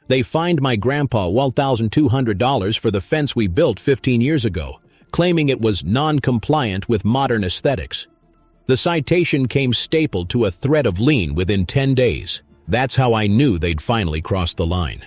They fined my grandpa $1,200 for the fence we built 15 years ago, claiming it was non-compliant with modern aesthetics. The citation came stapled to a thread of lien within 10 days. That's how I knew they'd finally crossed the line.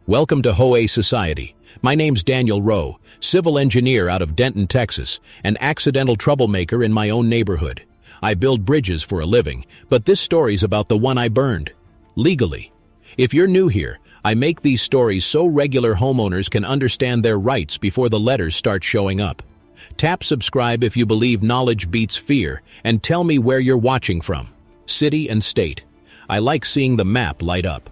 Welcome to HOA Society. My name's Daniel Rowe, civil engineer out of Denton, Texas, an accidental troublemaker in my own neighborhood. I build bridges for a living, but this story's about the one I burned. Legally. If you're new here, I make these stories so regular homeowners can understand their rights before the letters start showing up. Tap subscribe if you believe knowledge beats fear, and tell me where you're watching from. City and state. I like seeing the map light up.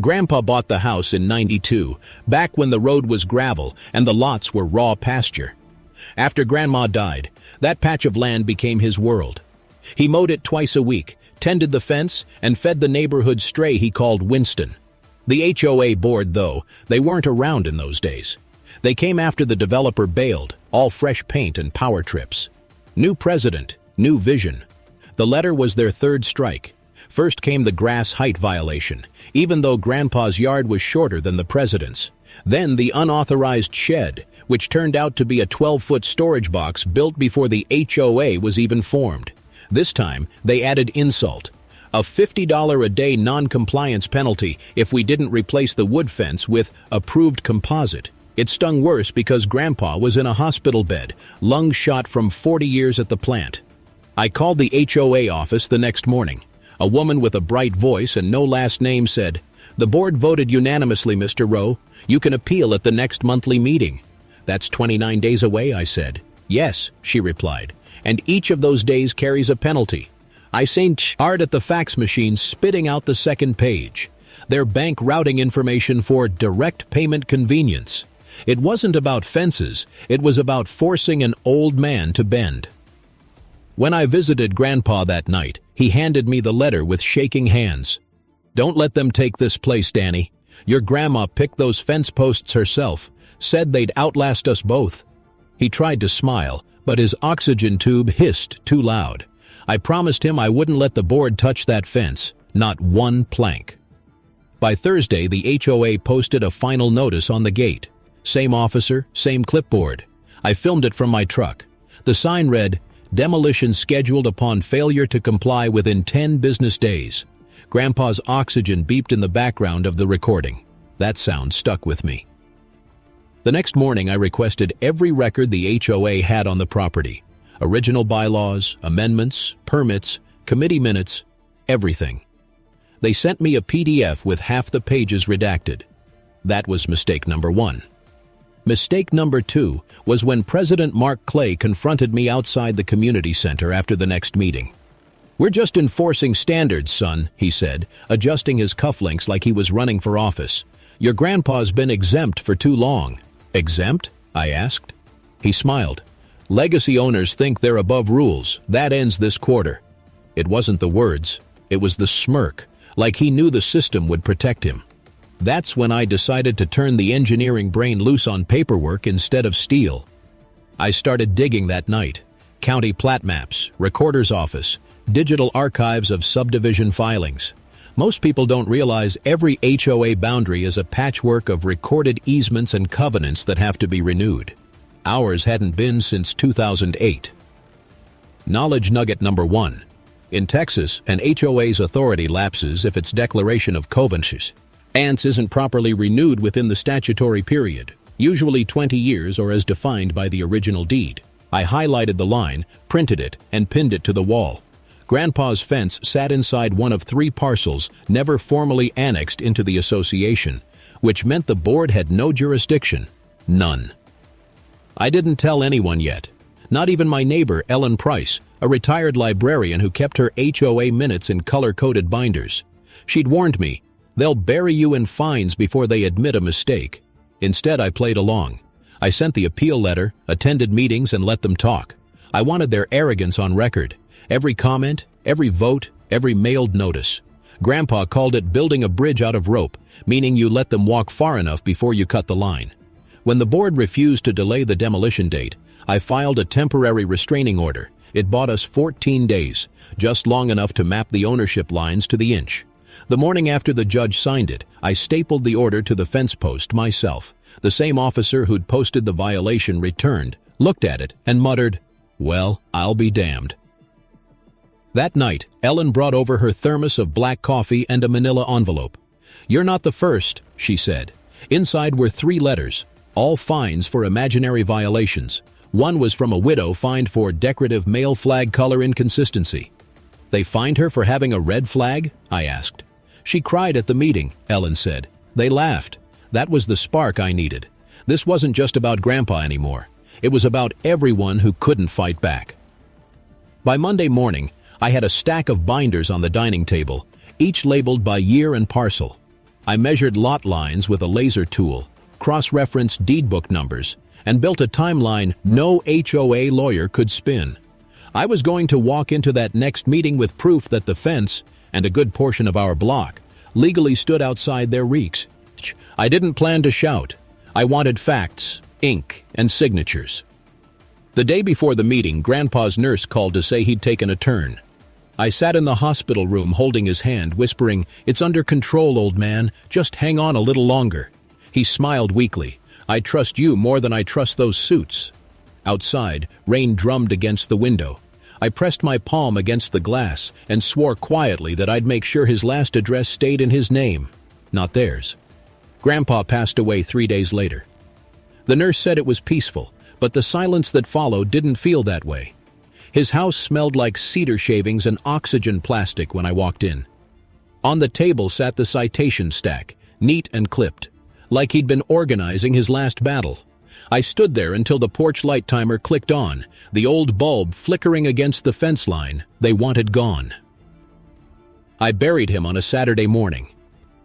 Grandpa bought the house in '92, back when the road was gravel and the lots were raw pasture. After Grandma died, that patch of land became his world. He mowed it twice a week, tended the fence, and fed the neighborhood stray he called Winston. The HOA board, though, they weren't around in those days. They came after the developer bailed, all fresh paint and power trips. New president, new vision. The letter was their third strike. First came the grass height violation, even though Grandpa's yard was shorter than the president's. Then the unauthorized shed, which turned out to be a 12-foot storage box built before the HOA was even formed. This time, they added insult. A $50 a day non-compliance penalty if we didn't replace the wood fence with approved composite. It stung worse because Grandpa was in a hospital bed, lungs shot from 40 years at the plant. I called the HOA office the next morning. A woman with a bright voice and no last name said, "The board voted unanimously, Mr. Rowe. You can appeal at the next monthly meeting." "That's 29 days away," I said. "Yes," she replied, "and each of those days carries a penalty." I sent hard at the fax machine, spitting out the second page. Their bank routing information for direct payment convenience. It wasn't about fences, it was about forcing an old man to bend. When I visited Grandpa that night, he handed me the letter with shaking hands. "Don't let them take this place, Danny. Your grandma picked those fence posts herself, said they'd outlast us both." He tried to smile, but his oxygen tube hissed too loud. I promised him I wouldn't let the board touch that fence, not one plank. By Thursday, the HOA posted a final notice on the gate. Same officer, same clipboard. I filmed it from my truck. The sign read, "Demolition scheduled upon failure to comply within 10 business days." Grandpa's oxygen beeped in the background of the recording. That sound stuck with me. The next morning, I requested every record the HOA had on the property. Original bylaws, amendments, permits, committee minutes, everything. They sent me a PDF with half the pages redacted. That was mistake number one. Mistake number two was when President Mark Clay confronted me outside the community center after the next meeting. "We're just enforcing standards, son," he said, adjusting his cufflinks like he was running for office. "Your grandpa's been exempt for too long." "Exempt?" I asked. He smiled. "Legacy owners think they're above rules. That ends this quarter." It wasn't the words. It was the smirk, like he knew the system would protect him. That's when I decided to turn the engineering brain loose on paperwork instead of steel. I started digging that night. County plat maps, recorder's office, digital archives of subdivision filings. Most people don't realize every HOA boundary is a patchwork of recorded easements and covenants that have to be renewed. Ours hadn't been since 2008. Knowledge nugget number one. In Texas, an HOA's authority lapses if its declaration of covenants isn't properly renewed within the statutory period, usually 20 years or as defined by the original deed. I highlighted the line, printed it, and pinned it to the wall. Grandpa's fence sat inside one of 3 parcels never formally annexed into the association, which meant the board had no jurisdiction. None. I didn't tell anyone yet. Not even my neighbor, Ellen Price, a retired librarian who kept her HOA minutes in color-coded binders. She'd warned me, "They'll bury you in fines before they admit a mistake." Instead, I played along. I sent the appeal letter, attended meetings, and let them talk. I wanted their arrogance on record. Every comment, every vote, every mailed notice. Grandpa called it building a bridge out of rope, meaning you let them walk far enough before you cut the line. When the board refused to delay the demolition date, I filed a temporary restraining order. It bought us 14 days, just long enough to map the ownership lines to the inch. The morning after the judge signed it, I stapled the order to the fence post myself. The same officer who'd posted the violation returned, looked at it, and muttered, "Well, I'll be damned." That night, Ellen brought over her thermos of black coffee and a manila envelope. "You're not the first," she said. Inside were 3 letters, all fines for imaginary violations. One was from a widow fined for decorative male flag color inconsistency. "They fined her for having a red flag?" I asked. "She cried at the meeting," Ellen said. "They laughed. That was the spark I needed. This wasn't just about Grandpa anymore. It was about everyone who couldn't fight back." By Monday morning, I had a stack of binders on the dining table, each labeled by year and parcel. I measured lot lines with a laser tool, cross-referenced deed book numbers, and built a timeline no HOA lawyer could spin. I was going to walk into that next meeting with proof that the fence, and a good portion of our block, legally stood outside their reeks. I didn't plan to shout. I wanted facts, ink, and signatures. The day before the meeting, Grandpa's nurse called to say he'd taken a turn. I sat in the hospital room holding his hand, whispering, "It's under control, old man. Just hang on a little longer." He smiled weakly. "I trust you more than I trust those suits." Outside, rain drummed against the window. I pressed my palm against the glass and swore quietly that I'd make sure his last address stayed in his name, not theirs. Grandpa passed away 3 days later. The nurse said it was peaceful, but the silence that followed didn't feel that way. His house smelled like cedar shavings and oxygen plastic when I walked in. On the table sat the citation stack, neat and clipped, like he'd been organizing his last battle. I stood there until the porch light timer clicked on, the old bulb flickering against the fence line they wanted gone. I buried him on a Saturday morning.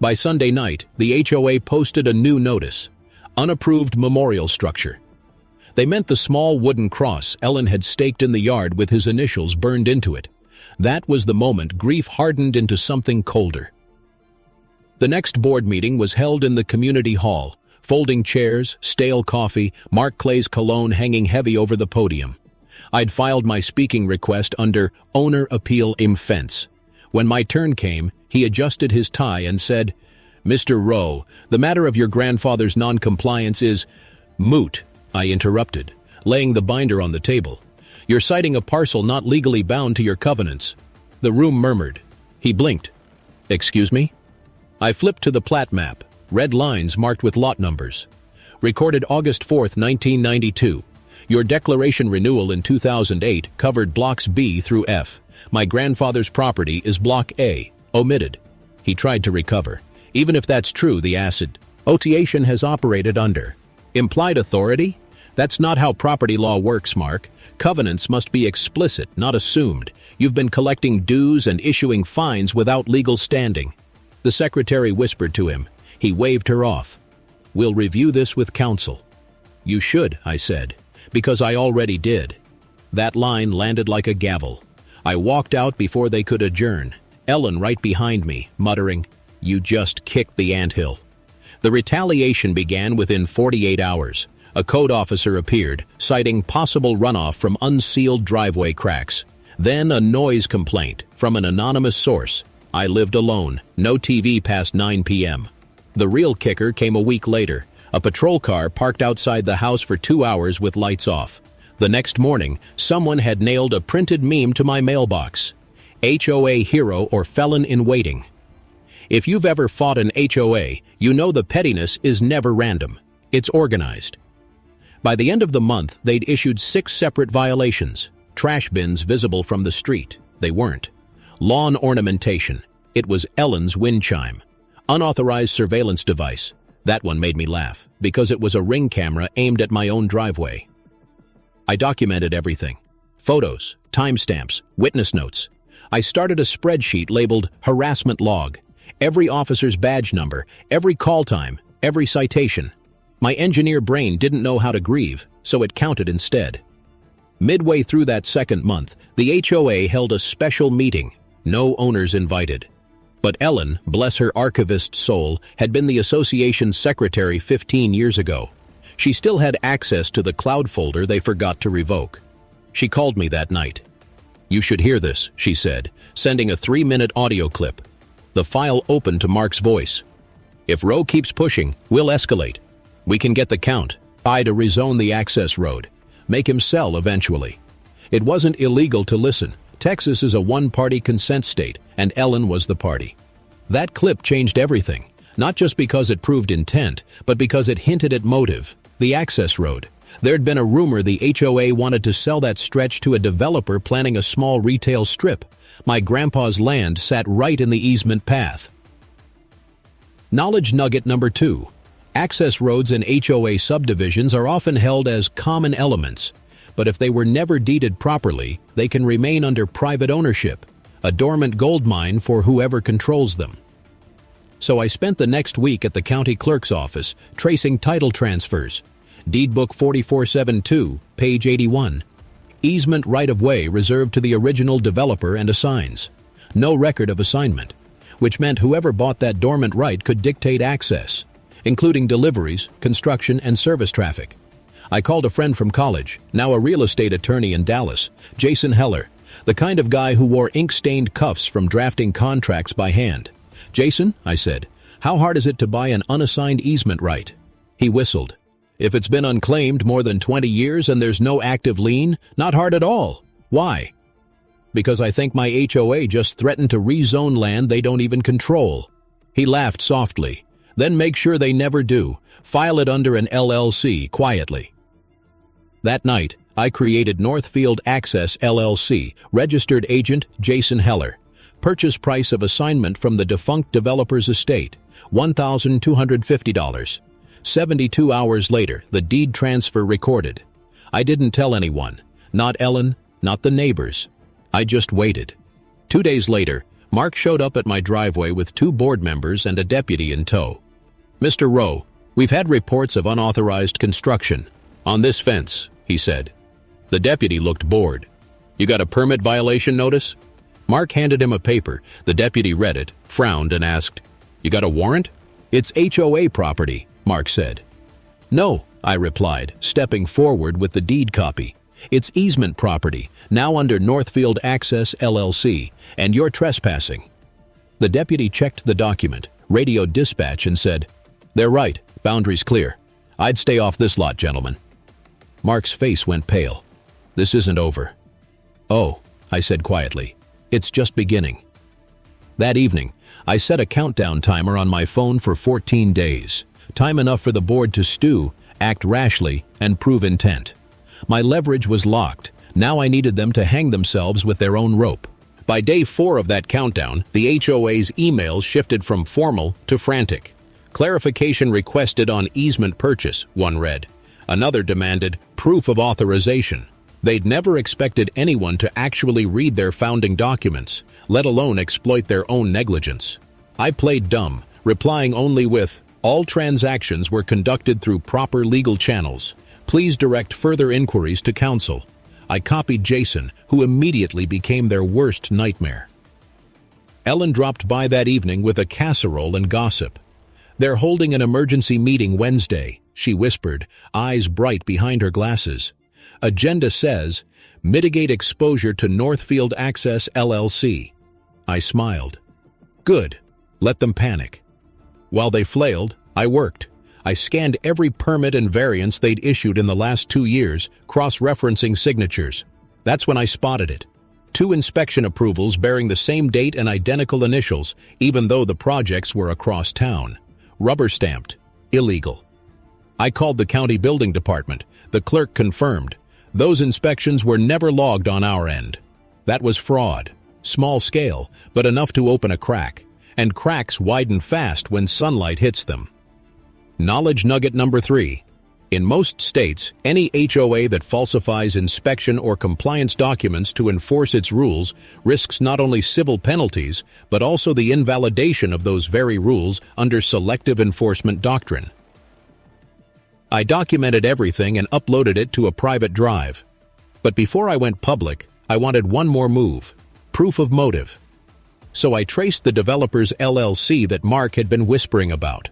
By Sunday night, the HOA posted a new notice, "Unapproved memorial structure." They meant the small wooden cross Ellen had staked in the yard with his initials burned into it. That was the moment grief hardened into something colder. The next board meeting was held in the community hall, folding chairs, stale coffee, Mark Clay's cologne hanging heavy over the podium. I'd filed my speaking request under Owner Appeal im Fence. When my turn came, he adjusted his tie and said, "Mr. Rowe, the matter of your grandfather's non-compliance is moot," I interrupted, laying the binder on the table. "You're citing a parcel not legally bound to your covenants." The room murmured. He blinked. "Excuse me?" I flipped to the plat map, red lines marked with lot numbers. Recorded August 4th, 1992. Your declaration renewal in 2008 covered blocks B through F. My grandfather's property is block A, omitted. He tried to recover. Even if that's true, the acid otation has operated under implied authority? That's not how property law works, Mark. Covenants must be explicit, not assumed. You've been collecting dues and issuing fines without legal standing. The secretary whispered to him. He waved her off. "We'll review this with counsel." "You should," I said, "because I already did." That line landed like a gavel. I walked out before they could adjourn, Ellen right behind me, muttering, "You just kicked the anthill." The retaliation began within 48 hours. A code officer appeared, citing possible runoff from unsealed driveway cracks. Then a noise complaint from an anonymous source. I lived alone, no TV past 9 p.m. The real kicker came a week later. A patrol car parked outside the house for 2 hours with lights off. The next morning, someone had nailed a printed meme to my mailbox. HOA hero or felon in waiting. If you've ever fought an HOA, you know the pettiness is never random. It's organized. By the end of the month, they'd issued 6 separate violations. Trash bins visible from the street. They weren't. Lawn ornamentation. It was Ellen's wind chime. Unauthorized surveillance device. That one made me laugh, because it was a Ring camera aimed at my own driveway. I documented everything. Photos, timestamps, witness notes. I started a spreadsheet labeled harassment log. Every officer's badge number, every call time, every citation. My engineer brain didn't know how to grieve, so it counted instead. Midway through that second month, the HOA held a special meeting. No owners invited. But Ellen, bless her archivist soul, had been the association's secretary 15 years ago. She still had access to the cloud folder they forgot to revoke. She called me that night. "You should hear this," she said, sending a 3-minute audio clip. The file opened to Mark's voice. "If Roe keeps pushing, we'll escalate. We can get the count. I to rezone the access road. Make him sell eventually." It wasn't illegal to listen. Texas is a one-party consent state, and Ellen was the party. That clip changed everything, not just because it proved intent, but because it hinted at motive, the access road. There'd been a rumor the HOA wanted to sell that stretch to a developer planning a small retail strip. My grandpa's land sat right in the easement path. Knowledge nugget number 2. Access roads in HOA subdivisions are often held as common elements, but if they were never deeded properly, they can remain under private ownership, a dormant gold mine for whoever controls them. So I spent the next week at the county clerk's office tracing title transfers. Deed Book 4472, page 81. Easement right-of-way reserved to the original developer and assigns. No record of assignment, which meant whoever bought that dormant right could dictate access, including deliveries, construction, and service traffic. I called a friend from college, now a real estate attorney in Dallas, Jason Heller, the kind of guy who wore ink-stained cuffs from drafting contracts by hand. "Jason," I said, "how hard is it to buy an unassigned easement right?" He whistled. "If it's been unclaimed more than 20 years and there's no active lien, not hard at all." "Why?" "Because I think my HOA just threatened to rezone land they don't even control." He laughed softly. "Then make sure they never do. File it under an LLC quietly." That night, I created Northfield Access LLC, registered agent Jason Heller. Purchase price of assignment from the defunct developer's estate, $1,250. 72 hours later, the deed transfer recorded. I didn't tell anyone, not Ellen, not the neighbors. I just waited. 2 days later, Mark showed up at my driveway with 2 board members and a deputy in tow. "Mr. Rowe, we've had reports of unauthorized construction on this fence," he said. The deputy looked bored. "You got a permit violation notice?" Mark handed him a paper. The deputy read it, frowned, and asked, "You got a warrant?" "It's HOA property," Mark said. "No," I replied, stepping forward with the deed copy. "It's easement property, now under Northfield Access LLC, and you're trespassing." The deputy checked the document, radioed dispatch, and said, "They're right, boundary's clear. I'd stay off this lot, gentlemen." Mark's face went pale. "This isn't over." "Oh," I said quietly, "it's just beginning." That evening, I set a countdown timer on my phone for 14 days, time enough for the board to stew, act rashly, and prove intent. My leverage was locked. Now I needed them to hang themselves with their own rope. By day 4 of that countdown, the HOA's emails shifted from formal to frantic. "Clarification requested on easement purchase," one read. Another demanded proof of authorization. They'd never expected anyone to actually read their founding documents, let alone exploit their own negligence. I played dumb, replying only with, "All transactions were conducted through proper legal channels. Please direct further inquiries to counsel." I copied Jason, who immediately became their worst nightmare. Ellen dropped by that evening with a casserole and gossip. "They're holding an emergency meeting Wednesday," she whispered, eyes bright behind her glasses. "Agenda says, mitigate exposure to Northfield Access LLC." I smiled. "Good. Let them panic." While they flailed, I worked. I scanned every permit and variance they'd issued in the last 2 years, cross-referencing signatures. That's when I spotted it. 2 inspection approvals bearing the same date and identical initials, even though the projects were across town. Rubber-stamped. Illegal. I called the county building department. The clerk confirmed. Those inspections were never logged on our end. That was fraud. Small scale, but enough to open a crack. And cracks widen fast when sunlight hits them. Knowledge nugget number 3. In most states, any HOA that falsifies inspection or compliance documents to enforce its rules risks not only civil penalties, but also the invalidation of those very rules under selective enforcement doctrine. I documented everything and uploaded it to a private drive. But before I went public, I wanted one more move: proof of motive. So I traced the developer's LLC that Mark had been whispering about.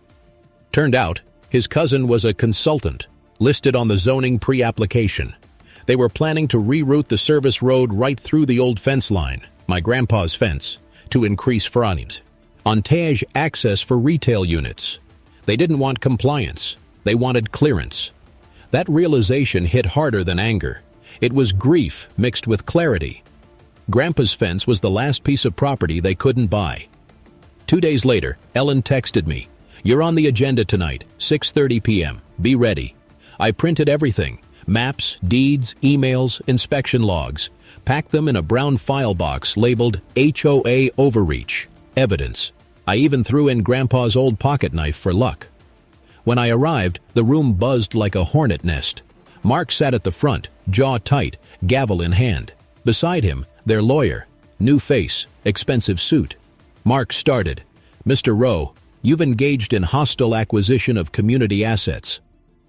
Turned out, his cousin was a consultant, listed on the zoning pre-application. They were planning to reroute the service road right through the old fence line, my grandpa's fence, to increase frontage. Ontage access for retail units. They didn't want compliance. They wanted clearance. That realization hit harder than anger. It was grief mixed with clarity. Grandpa's fence was the last piece of property they couldn't buy. 2 days later, Ellen texted me, "You're on the agenda tonight, 6:30 p.m. Be ready." I printed everything: maps, deeds, emails, inspection logs, packed them in a brown file box labeled HOA overreach, evidence. I even threw in Grandpa's old pocket knife for luck. When I arrived, the room buzzed like a hornet nest. Mark sat at the front, jaw tight, gavel in hand. Beside him, their lawyer, new face, expensive suit. Mark started, "Mr. Rowe, you've engaged in hostile acquisition of community assets."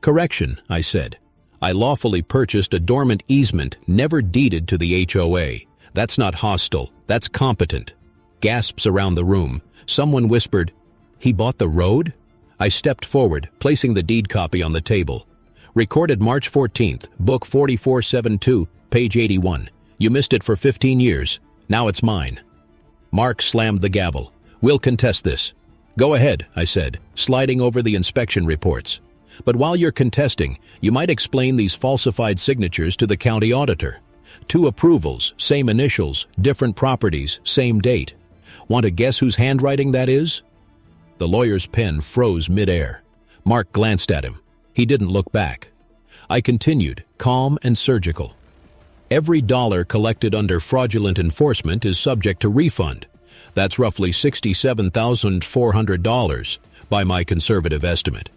"Correction," I said. "I lawfully purchased a dormant easement never deeded to the HOA. That's not hostile, that's competent." Gasps around the room. Someone whispered, "He bought the road?" I stepped forward, placing the deed copy on the table. "Recorded March 14th, book 4472, page 81. You missed it for 15 years. Now it's mine." Mark slammed the gavel. "We'll contest this." "Go ahead," I said, sliding over the inspection reports. "But while you're contesting, you might explain these falsified signatures to the county auditor. 2 approvals, same initials, different properties, same date. Want to guess whose handwriting that is?" The lawyer's pen froze midair. Mark glanced at him. He didn't look back. I continued, calm and surgical. "Every dollar collected under fraudulent enforcement is subject to refund. That's roughly $67,400 by my conservative estimate."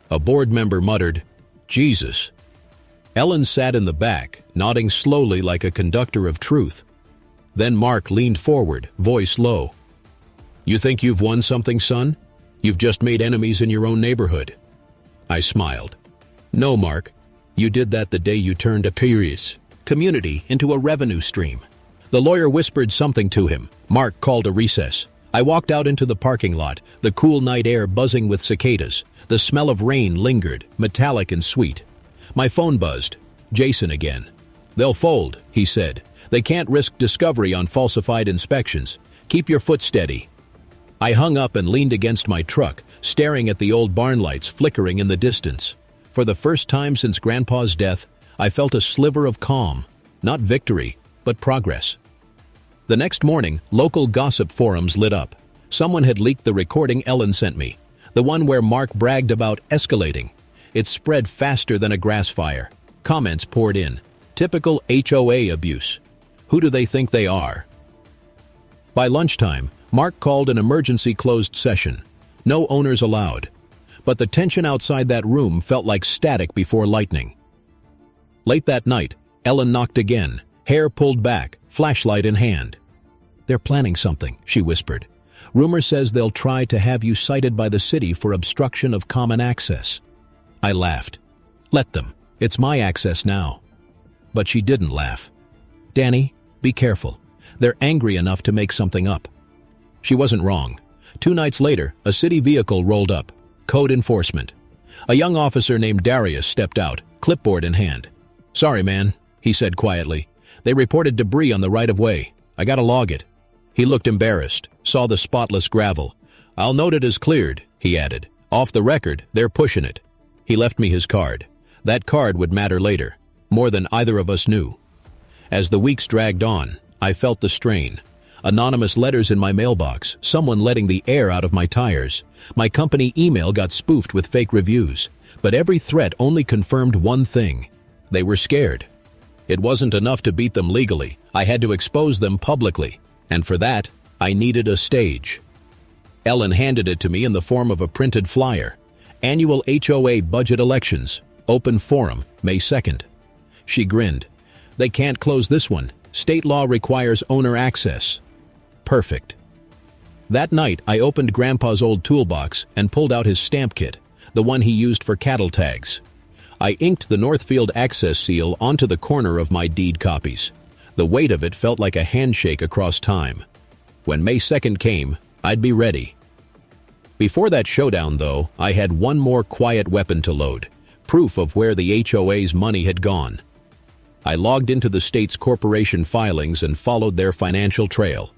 A board member muttered, "Jesus." Ellen sat in the back, nodding slowly like a conductor of truth. Then Mark leaned forward, voice low. "You think you've won something, son? You've just made enemies in your own neighborhood." I smiled. "No, Mark. You did that the day you turned a curious community into a revenue stream." The lawyer whispered something to him. Mark called a recess. I walked out into the parking lot, the cool night air buzzing with cicadas. The smell of rain lingered, metallic and sweet. My phone buzzed. Jason again. "They'll fold," he said. "They can't risk discovery on falsified inspections. Keep your foot steady." I hung up and leaned against my truck, staring at the old barn lights flickering in the distance. For the first time since Grandpa's death, I felt a sliver of calm. Not victory, but progress. The next morning, local gossip forums lit up. Someone had leaked the recording Ellen sent me, the one where Mark bragged about escalating. It spread faster than a grass fire. Comments poured in. Typical HOA abuse. Who do they think they are? By lunchtime, Mark called an emergency closed session. No owners allowed. But the tension outside that room felt like static before lightning. Late that night, Ellen knocked again, hair pulled back, flashlight in hand. "They're planning something," she whispered. "Rumor says they'll try to have you cited by the city for obstruction of common access." I laughed. "Let them. It's my access now." But she didn't laugh. "Danny, be careful. They're angry enough to make something up." She wasn't wrong. 2 nights later, a city vehicle rolled up. Code enforcement. A young officer named Darius stepped out, clipboard in hand. "Sorry, man," he said quietly. "They reported debris on the right-of-way. I gotta log it." He looked embarrassed, saw the spotless gravel. "I'll note it as cleared," he added. "Off the record, they're pushing it." He left me his card. That card would matter later, more than either of us knew. As the weeks dragged on, I felt the strain. Anonymous letters in my mailbox, someone letting the air out of my tires. My company email got spoofed with fake reviews. But every threat only confirmed one thing. They were scared. It wasn't enough to beat them legally. I had to expose them publicly. And for that, I needed a stage. Ellen handed it to me in the form of a printed flyer. Annual HOA budget elections. Open forum, May 2nd. She grinned. "They can't close this one. State law requires owner access." Perfect. That night, I opened Grandpa's old toolbox and pulled out his stamp kit, the one he used for cattle tags. I inked the Northfield access seal onto the corner of my deed copies. The weight of it felt like a handshake across time. When May 2nd came, I'd be ready. Before that showdown, though, I had one more quiet weapon to load, proof of where the HOA's money had gone. I logged into the state's corporation filings and followed their financial trail.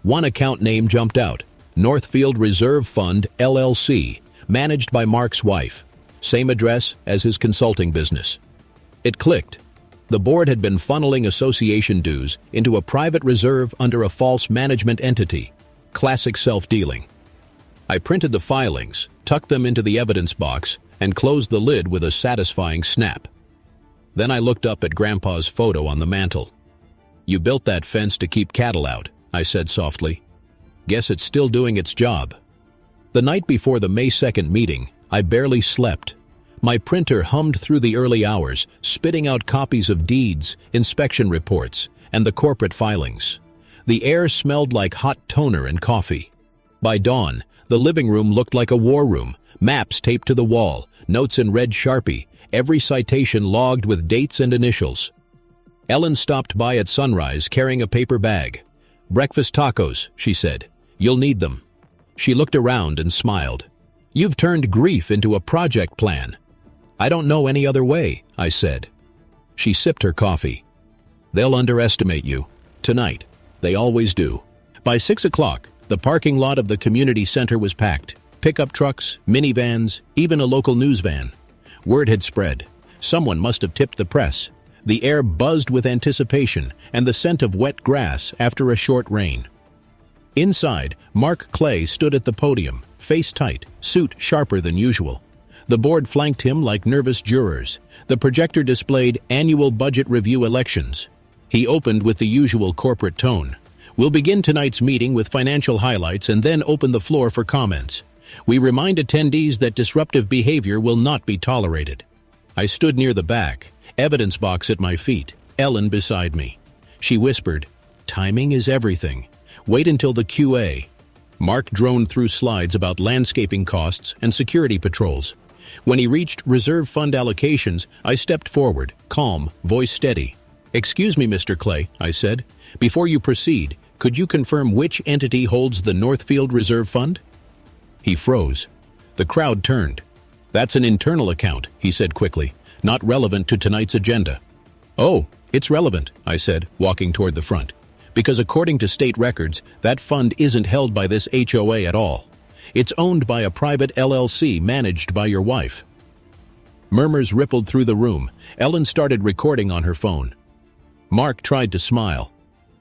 One account name jumped out, Northfield Reserve Fund, LLC, managed by Mark's wife. Same address as his consulting business. It clicked. The board had been funneling association dues into a private reserve under a false management entity. Classic self-dealing. I printed the filings, tucked them into the evidence box, and closed the lid with a satisfying snap. Then I looked up at Grandpa's photo on the mantel. "You built that fence to keep cattle out," I said softly. "Guess it's still doing its job." The night before the May 2nd meeting, I barely slept. My printer hummed through the early hours, spitting out copies of deeds, inspection reports, and the corporate filings. The air smelled like hot toner and coffee. By dawn, the living room looked like a war room, maps taped to the wall, notes in red Sharpie, every citation logged with dates and initials. Ellen stopped by at sunrise carrying a paper bag. "Breakfast tacos," she said. "You'll need them." She looked around and smiled. "You've turned grief into a project plan." "I don't know any other way," I said. She sipped her coffee. "They'll underestimate you. Tonight. They always do." By 6 o'clock, the parking lot of the community center was packed. Pickup trucks, minivans, even a local news van. Word had spread. Someone must have tipped the press. The air buzzed with anticipation and the scent of wet grass after a short rain. Inside, Mark Clay stood at the podium, face tight, suit sharper than usual. The board flanked him like nervous jurors. The projector displayed annual budget review elections. He opened with the usual corporate tone. "We'll begin tonight's meeting with financial highlights and then open the floor for comments. We remind attendees that disruptive behavior will not be tolerated." I stood near the back, evidence box at my feet, Ellen beside me. She whispered, "Timing is everything. Wait until the QA." Mark droned through slides about landscaping costs and security patrols. When he reached reserve fund allocations, I stepped forward, calm, voice steady. "Excuse me, Mr. Clay," I said. "Before you proceed, could you confirm which entity holds the Northfield Reserve Fund?" He froze. The crowd turned. "That's an internal account," he said quickly, "not relevant to tonight's agenda." "Oh, it's relevant," I said, walking toward the front. "Because according to state records, that fund isn't held by this HOA at all. It's owned by a private LLC managed by your wife." Murmurs rippled through the room. Ellen started recording on her phone. Mark tried to smile.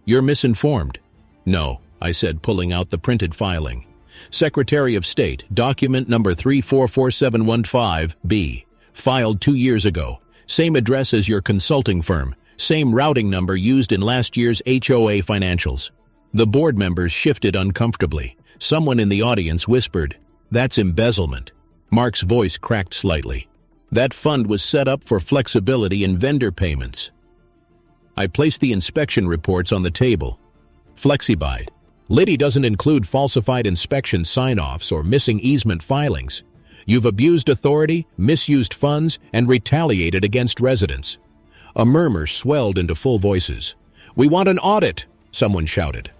"You're misinformed." "No," I said, pulling out the printed filing. "Secretary of State, document number 344715B, filed 2 years ago. Same address as your consulting firm. Same routing number used in last year's HOA financials." The board members shifted uncomfortably. Someone in the audience whispered, "That's embezzlement." Mark's voice cracked slightly. "That fund was set up for flexibility in vendor payments." I placed the inspection reports on the table. FlexiBuy. Liddy doesn't include falsified inspection sign-offs or missing easement filings. You've abused authority, misused funds, and retaliated against residents. A murmur swelled into full voices. "We want an audit," someone shouted.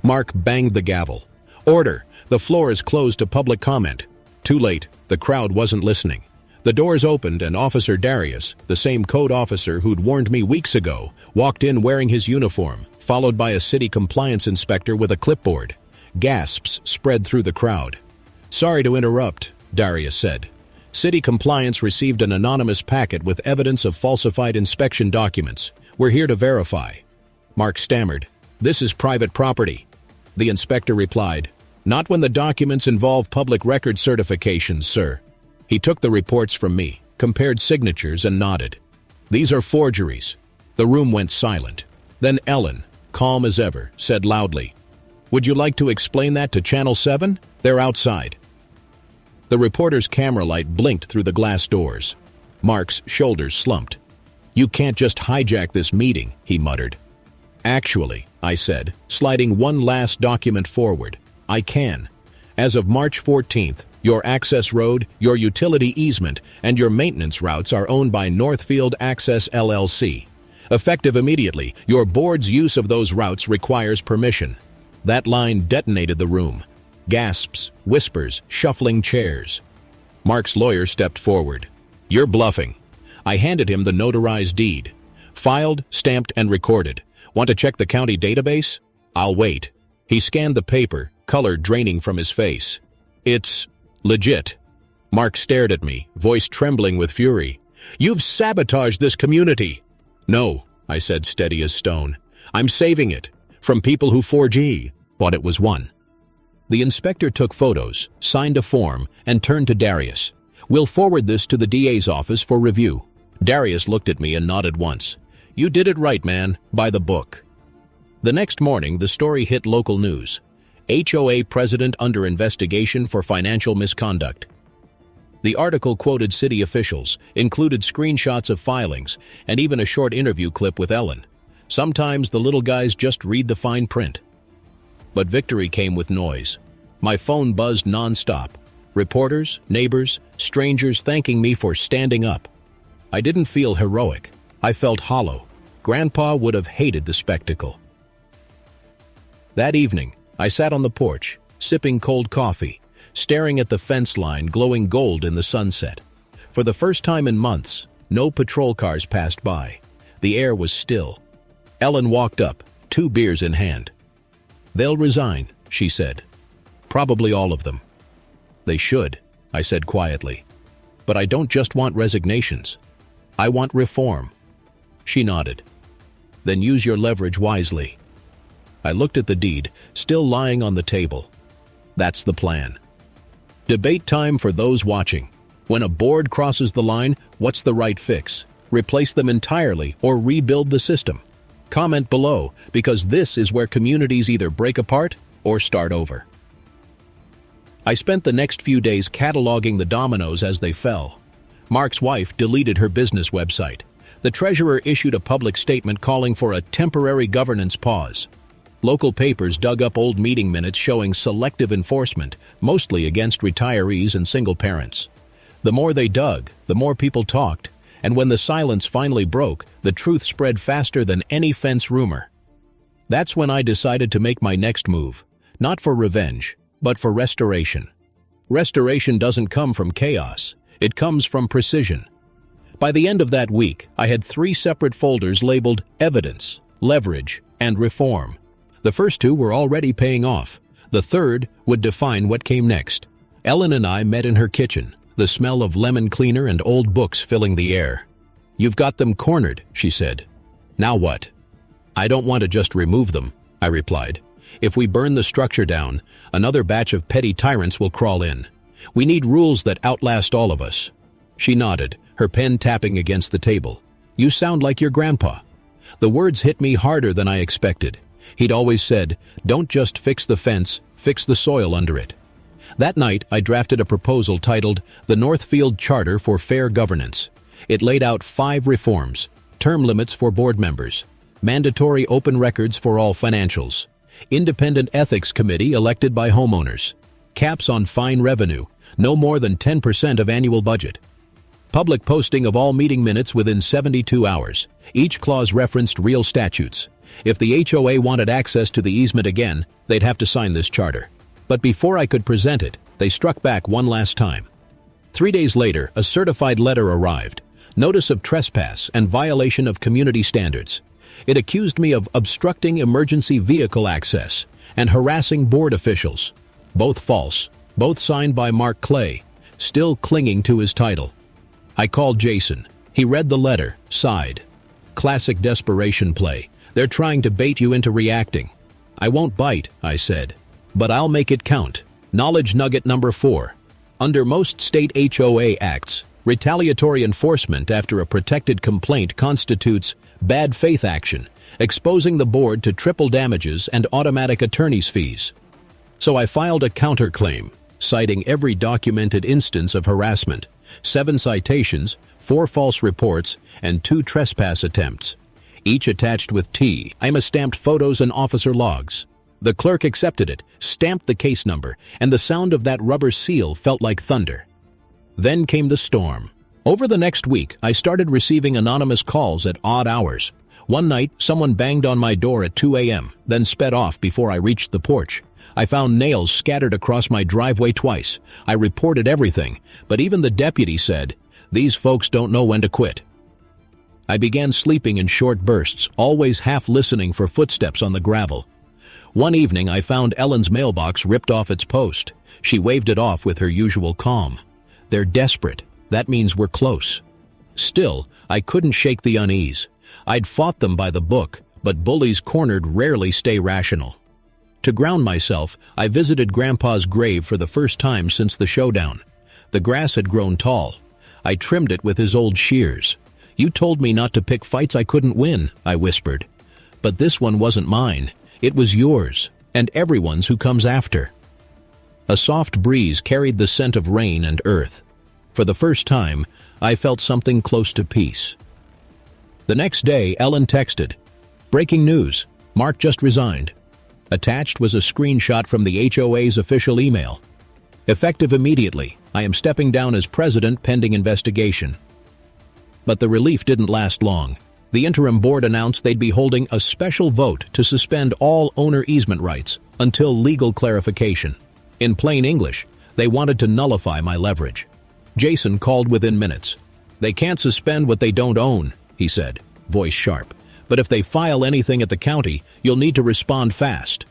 Mark banged the gavel. "Order. The floor is closed to public comment." Too late. The crowd wasn't listening. The doors opened and Officer Darius, the same code officer who'd warned me weeks ago, walked in wearing his uniform, followed by a city compliance inspector with a clipboard. Gasps spread through the crowd. "Sorry to interrupt," Darius said. "City compliance received an anonymous packet with evidence of falsified inspection documents. We're here to verify." Mark stammered, "This is private property." The inspector replied, "Not when the documents involve public record certifications, sir." He took the reports from me, compared signatures, and nodded. "These are forgeries." The room went silent. Then Ellen, calm as ever, said loudly, "Would you like to explain that to Channel 7? They're outside." The reporter's camera light blinked through the glass doors. Mark's shoulders slumped. "You can't just hijack this meeting," he muttered. "Actually," I said, sliding one last document forward, "I can. As of March 14th, your access road, your utility easement, and your maintenance routes are owned by Northfield Access LLC. Effective immediately, your board's use of those routes requires permission." That line detonated the room. Gasps, whispers, shuffling chairs. Mark's lawyer stepped forward. "You're bluffing." I handed him the notarized deed. "Filed, stamped, and recorded. Want to check the county database?" "I'll wait." He scanned the paper, color draining from his face. "It's legit." Mark stared at me, voice trembling with fury. "You've sabotaged this community." "No," I said, steady as stone. "I'm saving it from people who 4G thought it was one." The inspector took photos, signed a form, and turned to Darius. "We'll forward this to the DA's office for review." Darius looked at me and nodded once. "You did it right, man. By the book." The next morning, the story hit local news. HOA president under investigation for financial misconduct. The article quoted city officials, included screenshots of filings, and even a short interview clip with Ellen. Sometimes the little guys just read the fine print. But victory came with noise. My phone buzzed nonstop. Reporters, neighbors, strangers thanking me for standing up. I didn't feel heroic. I felt hollow. Grandpa would have hated the spectacle. That evening, I sat on the porch, sipping cold coffee, staring at the fence line glowing gold in the sunset. For the first time in months, no patrol cars passed by. The air was still. Ellen walked up, 2 beers in hand. "They'll resign," she said. "Probably all of them." "They should," I said quietly. "But I don't just want resignations. I want reform." She nodded. "Then use your leverage wisely." I looked at the deed, still lying on the table. That's the plan. Debate time for those watching. When a board crosses the line, what's the right fix? Replace them entirely or rebuild the system? Comment below, because this is where communities either break apart or start over. I spent the next few days cataloging the dominoes as they fell. Mark's wife deleted her business website. The treasurer issued a public statement calling for a temporary governance pause. Local papers dug up old meeting minutes showing selective enforcement, mostly against retirees and single parents. The more they dug, the more people talked, and when the silence finally broke, the truth spread faster than any fence rumor. That's when I decided to make my next move, not for revenge, but for restoration. Restoration doesn't come from chaos, it comes from precision. By the end of that week, I had 3 separate folders labeled Evidence, Leverage, and Reform. The first 2 were already paying off. The third would define what came next. Ellen and I met in her kitchen, the smell of lemon cleaner and old books filling the air. "You've got them cornered," she said. "Now what?" "I don't want to just remove them," I replied. "If we burn the structure down, another batch of petty tyrants will crawl in. We need rules that outlast all of us." She nodded, her pen tapping against the table. "You sound like your grandpa." The words hit me harder than I expected. He'd always said, "Don't just fix the fence, fix the soil under it." That night, I drafted a proposal titled The Northfield Charter for Fair Governance. It laid out 5 reforms: term limits for board members, mandatory open records for all financials, independent ethics committee elected by homeowners, caps on fine revenue, no more than 10% of annual budget, public posting of all meeting minutes within 72 hours. Each clause referenced real statutes. If the HOA wanted access to the easement again, they'd have to sign this charter. But before I could present it, they struck back one last time. 3 days later, a certified letter arrived, notice of trespass and violation of community standards. It accused me of obstructing emergency vehicle access and harassing board officials. Both false, both signed by Mark Clay, still clinging to his title. I called Jason. He read the letter, sighed. Classic desperation play. They're trying to bait you into reacting. "I won't bite," I said, "but I'll make it count." Knowledge nugget number 4. Under most state HOA acts, retaliatory enforcement after a protected complaint constitutes bad faith action, exposing the board to triple damages and automatic attorney's fees. So I filed a counterclaim, citing every documented instance of harassment, 7 citations, 4 false reports, and 2 trespass attempts. Each attached with stamped photos and officer logs. The clerk accepted it, stamped the case number, and the sound of that rubber seal felt like thunder. Then came the storm. Over the next week, I started receiving anonymous calls at odd hours. One night, someone banged on my door at 2 a.m., then sped off before I reached the porch. I found nails scattered across my driveway twice. I reported everything, but even the deputy said, "These folks don't know when to quit." I began sleeping in short bursts, always half listening for footsteps on the gravel. One evening I found Ellen's mailbox ripped off its post. She waved it off with her usual calm. They're desperate. That means we're close. Still, I couldn't shake the unease. I'd fought them by the book, but bullies cornered rarely stay rational. To ground myself, I visited Grandpa's grave for the first time since the showdown. The grass had grown tall. I trimmed it with his old shears. "You told me not to pick fights I couldn't win," I whispered. "But this one wasn't mine. It was yours, and everyone's who comes after." A soft breeze carried the scent of rain and earth. For the first time, I felt something close to peace. The next day, Ellen texted, "Breaking news. Mark just resigned." Attached was a screenshot from the HOA's official email. "Effective immediately. I am stepping down as president pending investigation." But the relief didn't last long. The interim board announced they'd be holding a special vote to suspend all owner easement rights until legal clarification. In plain English, they wanted to nullify my leverage. Jason called within minutes. "They can't suspend what they don't own," he said, voice sharp. "But if they file anything at the county, you'll need to respond fast."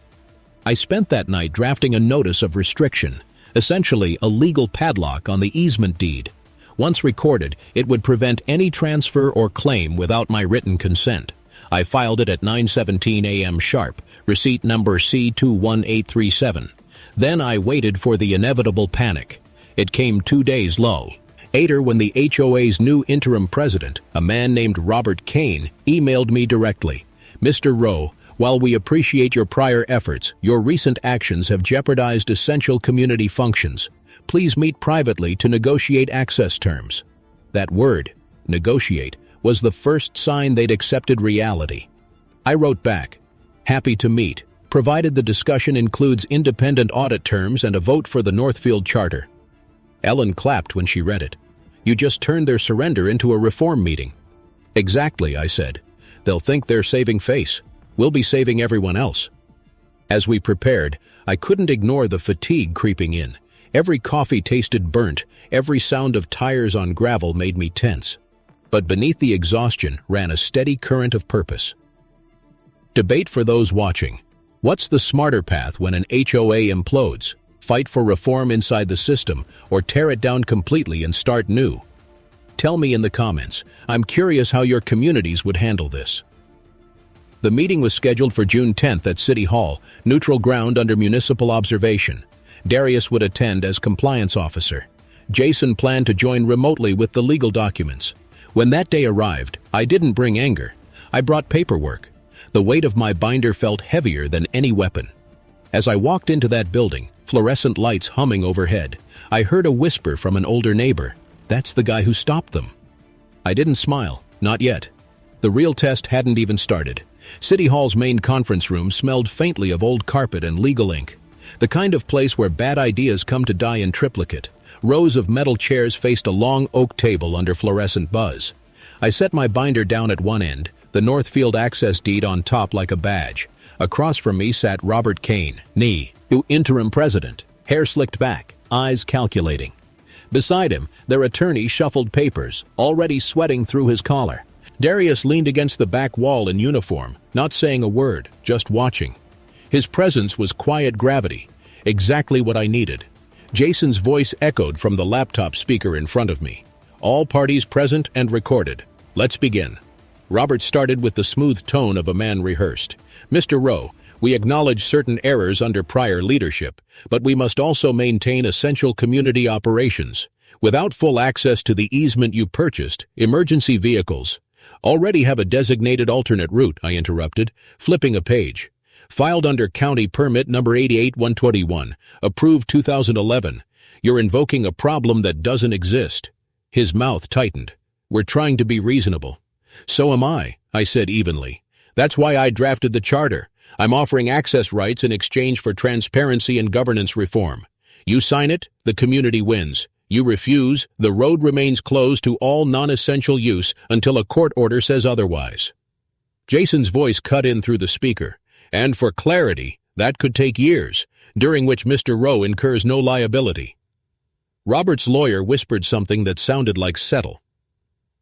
I spent that night drafting a notice of restriction, essentially a legal padlock on the easement deed. Once recorded, it would prevent any transfer or claim without my written consent. I filed it at 9:17 a.m. sharp, receipt number C21837. Then I waited for the inevitable panic. It came 2 days low. Later, when the HOA's new interim president, a man named Robert Kane, emailed me directly. "Mr. Rowe, while we appreciate your prior efforts, your recent actions have jeopardized essential community functions. Please meet privately to negotiate access terms." That word, negotiate, was the first sign they'd accepted reality. I wrote back, "Happy to meet, provided the discussion includes independent audit terms and a vote for the Northfield Charter." Ellen clapped when she read it. "You just turned their surrender into a reform meeting." "Exactly," I said. "They'll think they're saving face. We'll be saving everyone else." As we prepared, I couldn't ignore the fatigue creeping in. Every coffee tasted burnt, every sound of tires on gravel made me tense. But beneath the exhaustion ran a steady current of purpose. Debate for those watching. What's the smarter path when an HOA implodes? Fight for reform inside the system, or tear it down completely and start new? Tell me in the comments. I'm curious how your communities would handle this. The meeting was scheduled for June 10th at City Hall, neutral ground under municipal observation. Darius would attend as compliance officer. Jason planned to join remotely with the legal documents. When that day arrived, I didn't bring anger. I brought paperwork. The weight of my binder felt heavier than any weapon. As I walked into that building, fluorescent lights humming overhead, I heard a whisper from an older neighbor. "That's the guy who stopped them." I didn't smile, not yet. The real test hadn't even started. City Hall's main conference room smelled faintly of old carpet and legal ink. The kind of place where bad ideas come to die in triplicate. Rows of metal chairs faced a long oak table under fluorescent buzz. I set my binder down at one end, the Northfield access deed on top like a badge. Across from me sat Robert Kane, interim president, hair slicked back, eyes calculating. Beside him, their attorney shuffled papers, already sweating through his collar. Darius leaned against the back wall in uniform, not saying a word, just watching. His presence was quiet gravity, exactly what I needed. Jason's voice echoed from the laptop speaker in front of me. "All parties present and recorded. Let's begin." Robert started with the smooth tone of a man rehearsed. "Mr. Rowe, we acknowledge certain errors under prior leadership, but we must also maintain essential community operations. Without full access to the easement you purchased, emergency vehicles—" "Already have a designated alternate route," I interrupted, flipping a page. "Filed under County Permit number 88121, approved 2011. You're invoking a problem that doesn't exist." His mouth tightened. "We're trying to be reasonable." "So am I," I said evenly. "That's why I drafted the charter. I'm offering access rights in exchange for transparency and governance reform. You sign it, the community wins. You refuse, the road remains closed to all non-essential use until a court order says otherwise." Jason's voice cut in through the speaker. "And for clarity, that could take years, during which Mr. Rowe incurs no liability." Robert's lawyer whispered something that sounded like settle.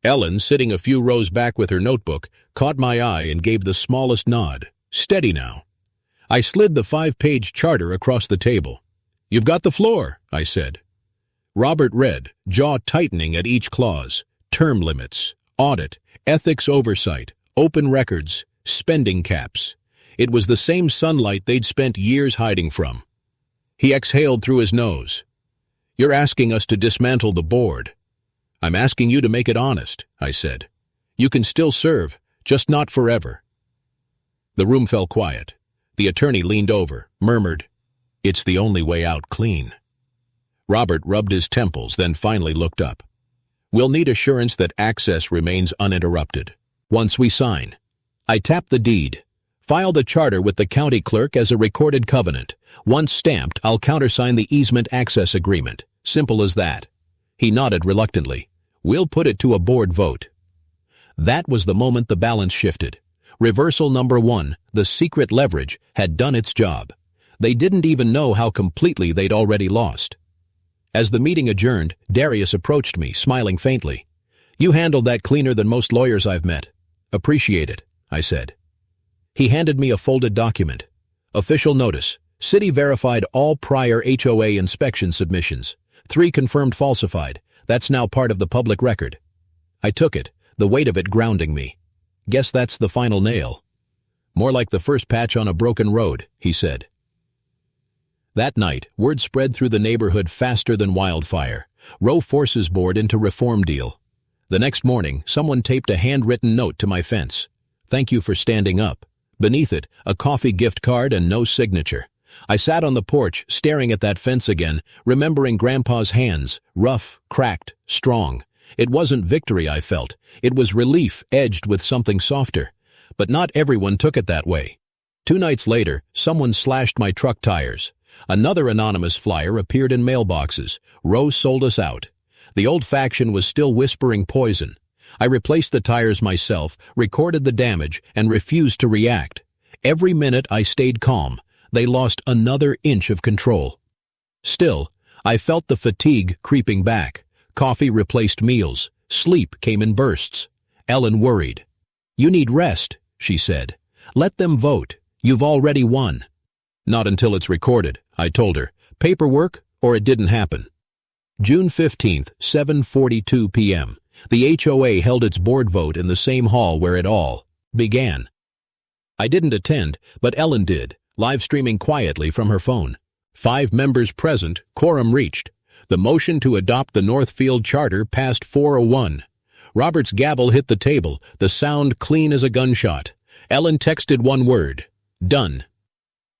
Ellen, sitting a few rows back with her notebook, caught my eye and gave the smallest nod. "Steady now." I slid the 5-page charter across the table. "You've got the floor," I said. Robert read, jaw tightening at each clause. Term limits, audit, ethics oversight, open records, spending caps. It was the same sunlight they'd spent years hiding from. He exhaled through his nose. "You're asking us to dismantle the board." "I'm asking you to make it honest," I said. "You can still serve, just not forever." The room fell quiet. The attorney leaned over, murmured, "It's the only way out clean." Robert rubbed his temples, then finally looked up. "We'll need assurance that access remains uninterrupted. Once we sign." I tapped the deed. "File the charter with the county clerk as a recorded covenant. Once stamped, I'll countersign the easement access agreement. Simple as that." He nodded reluctantly. "We'll put it to a board vote." That was the moment the balance shifted. Reversal number 1, the secret leverage, had done its job. They didn't even know how completely they'd already lost. As the meeting adjourned, Darius approached me, smiling faintly. "You handled that cleaner than most lawyers I've met." "Appreciate it," I said. He handed me a folded document. "Official notice. City verified all prior HOA inspection submissions. 3 confirmed falsified. That's now part of the public record." I took it, the weight of it grounding me. "Guess that's the final nail." "More like the first patch on a broken road," he said. That night, word spread through the neighborhood faster than wildfire. Row forces board into reform deal. The next morning, someone taped a handwritten note to my fence. "Thank you for standing up." Beneath it, a coffee gift card and no signature. I sat on the porch, staring at that fence again, remembering Grandpa's hands, rough, cracked, strong. It wasn't victory I felt. It was relief edged with something softer. But not everyone took it that way. 2 nights later, someone slashed my truck tires. Another anonymous flyer appeared in mailboxes. Row sold us out. The old faction was still whispering poison. I replaced the tires myself, recorded the damage, and refused to react. Every minute I stayed calm. They lost another inch of control. Still, I felt the fatigue creeping back. Coffee replaced meals. Sleep came in bursts. Ellen worried. "You need rest," she said. "Let them vote. You've already won." "Not until it's recorded," I told her. "Paperwork, or it didn't happen." June 15th, 7:42 p.m. The HOA held its board vote in the same hall where it all began. I didn't attend, but Ellen did, live streaming quietly from her phone. 5 members present, quorum reached. The motion to adopt the Northfield Charter passed 401. Robert's gavel hit the table, the sound clean as a gunshot. Ellen texted one word: "Done."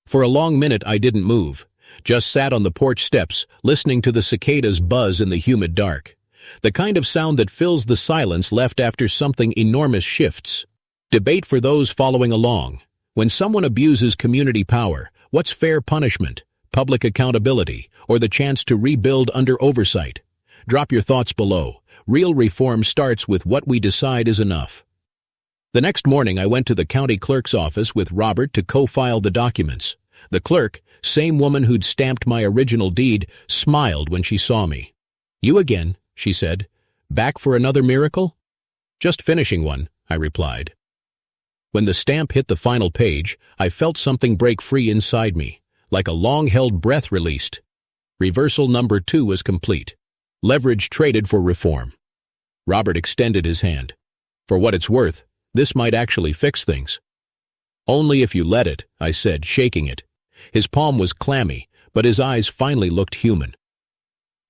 For a long minute I didn't move, just sat on the porch steps, listening to the cicadas buzz in the humid dark. The kind of sound that fills the silence left after something enormous shifts. Debate for those following along. When someone abuses community power, what's fair punishment? Public accountability, or the chance to rebuild under oversight? Drop your thoughts below. Real reform starts with what we decide is enough. The next morning I went to the county clerk's office with Robert to co-file the documents. The clerk, same woman who'd stamped my original deed, smiled when she saw me. "You again," she said. "Back for another miracle?" "Just finishing one," I replied. When the stamp hit the final page, I felt something break free inside me, like a long-held breath released. Reversal number 2 was complete. Leverage traded for reform. Robert extended his hand. "For what it's worth, this might actually fix things." "Only if you let it," I said, shaking it. His palm was clammy, but his eyes finally looked human.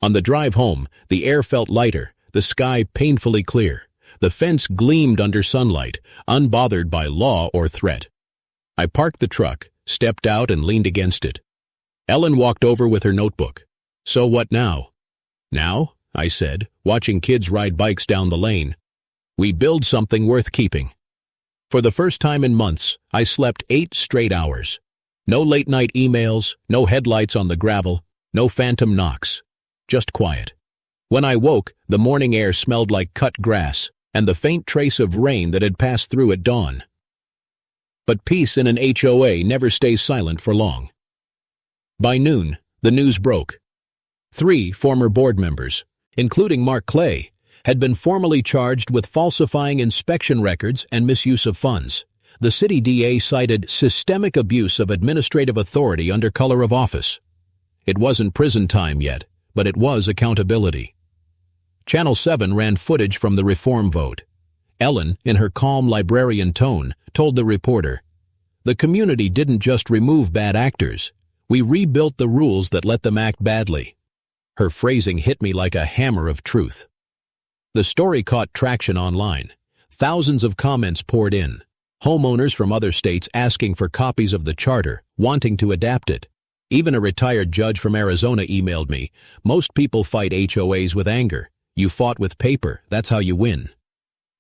On the drive home, the air felt lighter, the sky painfully clear. The fence gleamed under sunlight, unbothered by law or threat. I parked the truck, stepped out, and leaned against it. Ellen walked over with her notebook. "So what now?" "Now," I said, watching kids ride bikes down the lane, "we build something worth keeping." For the first time in months, I slept 8 straight hours. No late-night emails, no headlights on the gravel, no phantom knocks. Just quiet. When I woke, the morning air smelled like cut grass and the faint trace of rain that had passed through at dawn. But peace in an HOA never stays silent for long. By noon, the news broke. 3 former board members, including Mark Clay, had been formally charged with falsifying inspection records and misuse of funds. the city DA cited systemic abuse of administrative authority under color of office. It wasn't prison time yet, but it was accountability. Channel 7 ran footage from the reform vote. Ellen, in her calm librarian tone, told the reporter, "The community didn't just remove bad actors. We rebuilt the rules that let them act badly." Her phrasing hit me like a hammer of truth. The story caught traction online. Thousands of comments poured in. Homeowners from other states asking for copies of the charter, wanting to adapt it. Even a retired judge from Arizona emailed me, "Most people fight HOAs with anger. You fought with paper, that's how you win."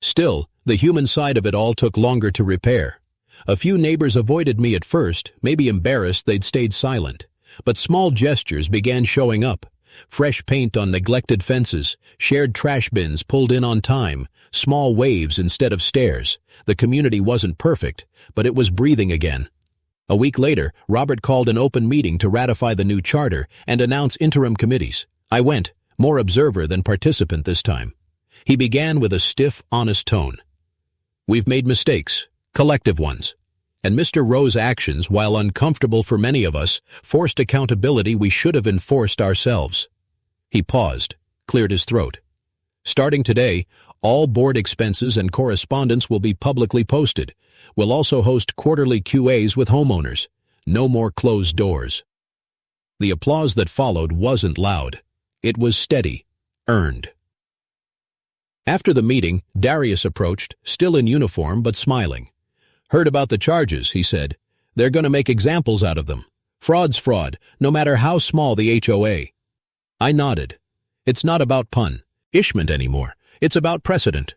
Still, the human side of it all took longer to repair. A few neighbors avoided me at first, maybe embarrassed they'd stayed silent. But small gestures began showing up. Fresh paint on neglected fences, shared trash bins pulled in on time, small waves instead of stares. The community wasn't perfect, but it was breathing again. A week later, Robert called an open meeting to ratify the new charter and announce interim committees. I went, more observer than participant this time. He began with a stiff, honest tone. "We've made mistakes, collective ones. And Mr. Rowe's actions, while uncomfortable for many of us, forced accountability we should have enforced ourselves." He paused, cleared his throat. "Starting today, all board expenses and correspondence will be publicly posted. We'll also host quarterly QAs with homeowners. No more closed doors." The applause that followed wasn't loud. It was steady, earned. After the meeting, Darius approached, still in uniform but smiling. "Heard about the charges," he said. "They're going to make examples out of them. Fraud's fraud, no matter how small the HOA." I nodded. "It's not about punishment anymore. It's about precedent."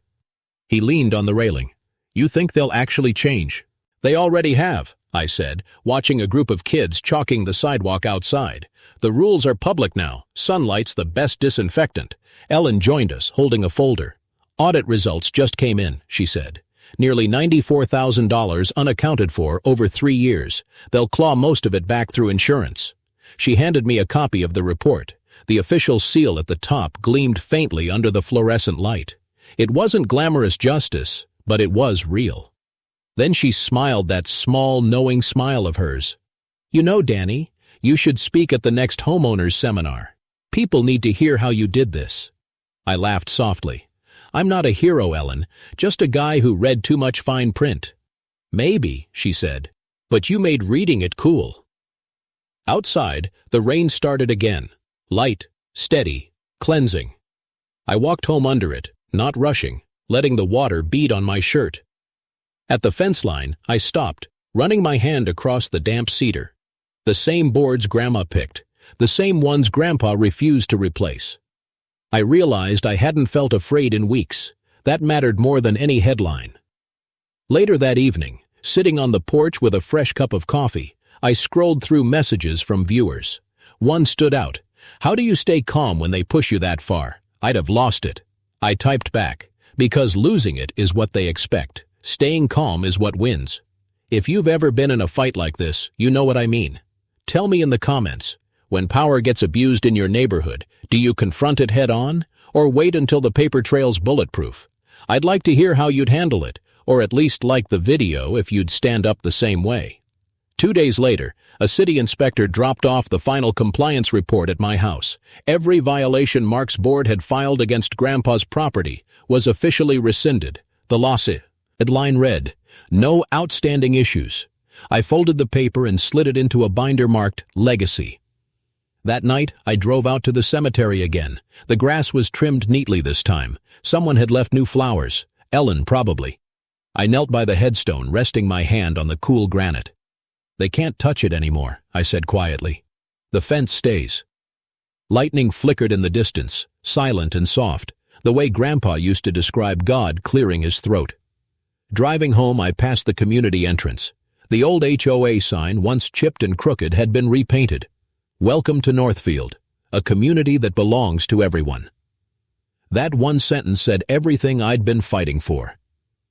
He leaned on the railing. "You think they'll actually change?" "They already have," I said, watching a group of kids chalking the sidewalk outside. "The rules are public now. Sunlight's the best disinfectant." Ellen joined us, holding a folder. "Audit results just came in," she said. "Nearly $94,000 unaccounted for over 3 years. They'll claw most of it back through insurance." She handed me a copy of the report. The official seal at the top gleamed faintly under the fluorescent light. It wasn't glamorous justice, but it was real. Then she smiled that small, knowing smile of hers. "You know, Danny, you should speak at the next homeowners seminar. People need to hear how you did this." I laughed softly. "I'm not a hero, Ellen, just a guy who read too much fine print." "Maybe," she said, "but you made reading it cool." Outside, the rain started again. Light, steady, cleansing. I walked home under it, not rushing, letting the water bead on my shirt. At the fence line, I stopped, running my hand across the damp cedar. The same boards Grandma picked, the same ones Grandpa refused to replace. I realized I hadn't felt afraid in weeks. That mattered more than any headline. Later that evening, sitting on the porch with a fresh cup of coffee, I scrolled through messages from viewers. One stood out. "How do you stay calm when they push you that far? I'd have lost it." I typed back, "Because losing it is what they expect. Staying calm is what wins." If you've ever been in a fight like this, you know what I mean. Tell me in the comments, when power gets abused in your neighborhood, do you confront it head on, or wait until the paper trail's bulletproof? I'd like to hear how you'd handle it, or at least like the video if you'd stand up the same way. 2 days later, a city inspector dropped off the final compliance report at my house. Every violation Mark's board had filed against Grandpa's property was officially rescinded. The lawsuit headline read, "No outstanding issues." I folded the paper and slid it into a binder marked Legacy. That night, I drove out to the cemetery again. The grass was trimmed neatly this time. Someone had left new flowers. Ellen, probably. I knelt by the headstone, resting my hand on the cool granite. "They can't touch it anymore," I said quietly. "The fence stays." Lightning flickered in the distance, silent and soft, the way Grandpa used to describe God clearing his throat. Driving home, I passed the community entrance. The old HOA sign, once chipped and crooked, had been repainted. "Welcome to Northfield, a community that belongs to everyone." That one sentence said everything I'd been fighting for.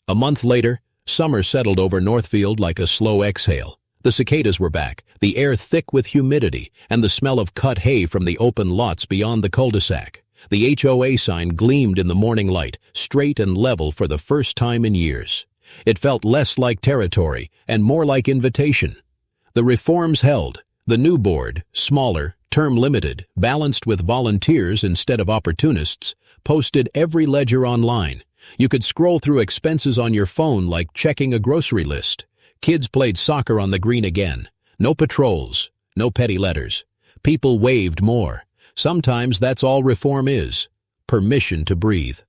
A month later, summer settled over Northfield like a slow exhale. The cicadas were back, the air thick with humidity, and the smell of cut hay from the open lots beyond the cul-de-sac. The HOA sign gleamed in the morning light, straight and level for the first time in years. It felt less like territory and more like invitation. The reforms held. The new board, smaller, term-limited, balanced with volunteers instead of opportunists, posted every ledger online. You could scroll through expenses on your phone like checking a grocery list. Kids played soccer on the green again. No patrols, no petty letters. People waved more. Sometimes that's all reform is. Permission to breathe.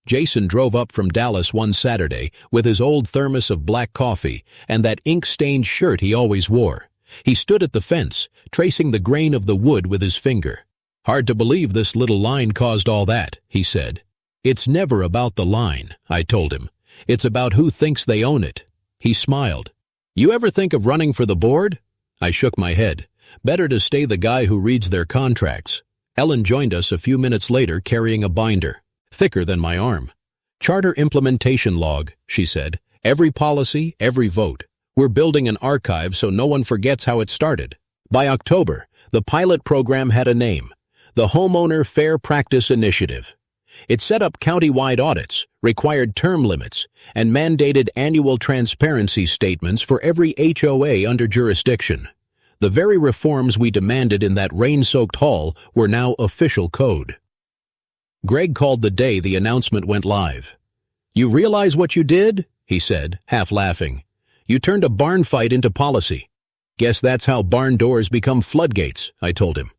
Jason drove up from Dallas one Saturday with his old thermos of black coffee and that ink-stained shirt he always wore. He stood at the fence, tracing the grain of the wood with his finger. "Hard to believe this little line caused all that," he said. "It's never about the line," I told him. "It's about who thinks they own it." He smiled. "You ever think of running for the board?" I shook my head. Better to stay the guy who reads their contracts. Ellen joined us a few minutes later carrying a binder, thicker than my arm. "Charter implementation log," she said. "Every policy, every vote. We're building an archive so no one forgets how it started." By October, the pilot program had a name, the Homeowner Fair Practice Initiative. It set up county-wide audits, required term limits, and mandated annual transparency statements for every HOA under jurisdiction. The very reforms we demanded in that rain-soaked hall were now official code. Greg called the day the announcement went live. "You realize what you did?" he said, half laughing. "You turned a barn fight into policy." "Guess that's how barn doors become floodgates," I told him.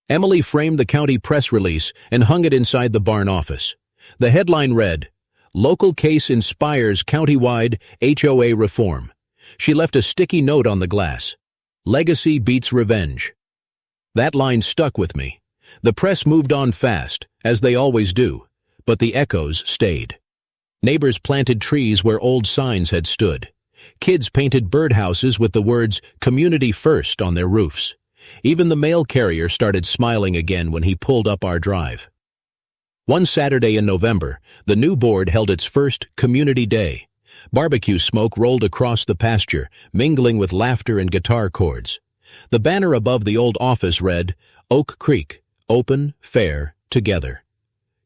Emily framed the county press release and hung it inside the barn office. The headline read, "Local Case Inspires Countywide HOA Reform." She left a sticky note on the glass. "Legacy beats revenge." That line stuck with me. The press moved on fast, as they always do, but the echoes stayed. Neighbors planted trees where old signs had stood. Kids painted birdhouses with the words "Community First" on their roofs. Even the mail carrier started smiling again when he pulled up our drive. One Saturday in November, the new board held its first Community Day. Barbecue smoke rolled across the pasture, mingling with laughter and guitar chords. The banner above the old office read, "Oak Creek, open, fair, together."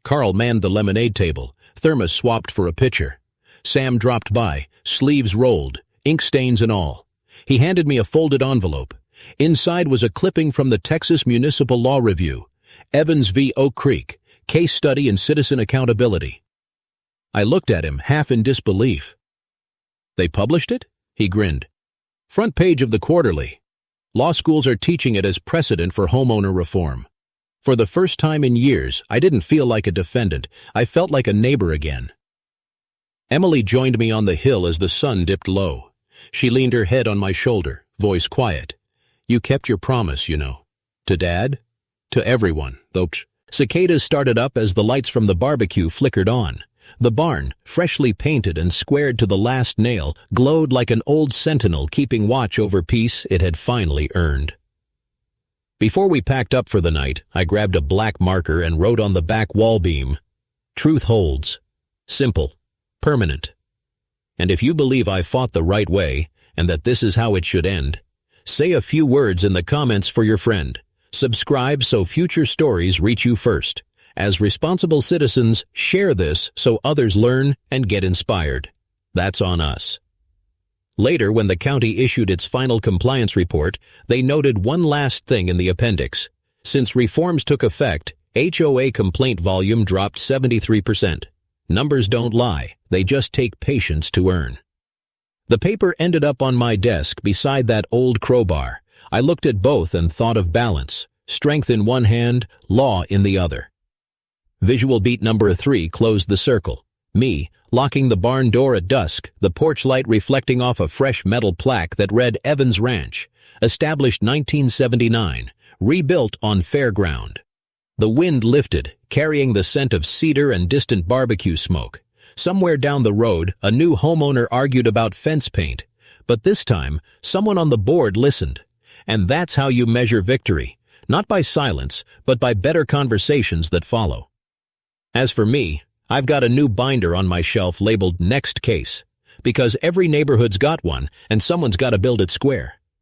Carl manned the lemonade table, thermos swapped for a pitcher. Sam dropped by, sleeves rolled, ink stains and all. He handed me a folded envelope. Inside was a clipping from the Texas Municipal Law Review, Evans v. Oak Creek, Case Study in Citizen Accountability. I looked at him, half in disbelief. "They published it?" He grinned. "Front page of the quarterly. Law schools are teaching it as precedent for homeowner reform." For the first time in years, I didn't feel like a defendant. I felt like a neighbor again. Emily joined me on the hill as the sun dipped low. She leaned her head on my shoulder, voice quiet. "You kept your promise, you know. To Dad? To everyone, though." Cicadas started up as the lights from the barbecue flickered on. The barn, freshly painted and squared to the last nail, glowed like an old sentinel keeping watch over peace it had finally earned. Before we packed up for the night, I grabbed a black marker and wrote on the back wall beam, "Truth holds. Simple. Permanent. And if you believe I fought the right way, and that this is how it should end, say a few words in the comments for your friend. Subscribe so future stories reach you first. As responsible citizens, share this so others learn and get inspired. That's on us." Later, when the county issued its final compliance report, they noted one last thing in the appendix. Since reforms took effect, HOA complaint volume dropped 73%. Numbers don't lie, they just take patience to earn. The paper ended up on my desk beside that old crowbar. I looked at both and thought of balance, strength in one hand, law in the other. Visual beat number 3 closed the circle. Me, locking the barn door at dusk, the porch light reflecting off a fresh metal plaque that read Evans Ranch, established 1979, rebuilt on fairground. The wind lifted, carrying the scent of cedar and distant barbecue smoke. Somewhere down the road, a new homeowner argued about fence paint, but this time, someone on the board listened. And that's how you measure victory, not by silence, but by better conversations that follow. As for me, I've got a new binder on my shelf labeled Next Case, because every neighborhood's got one, and someone's got to build it square.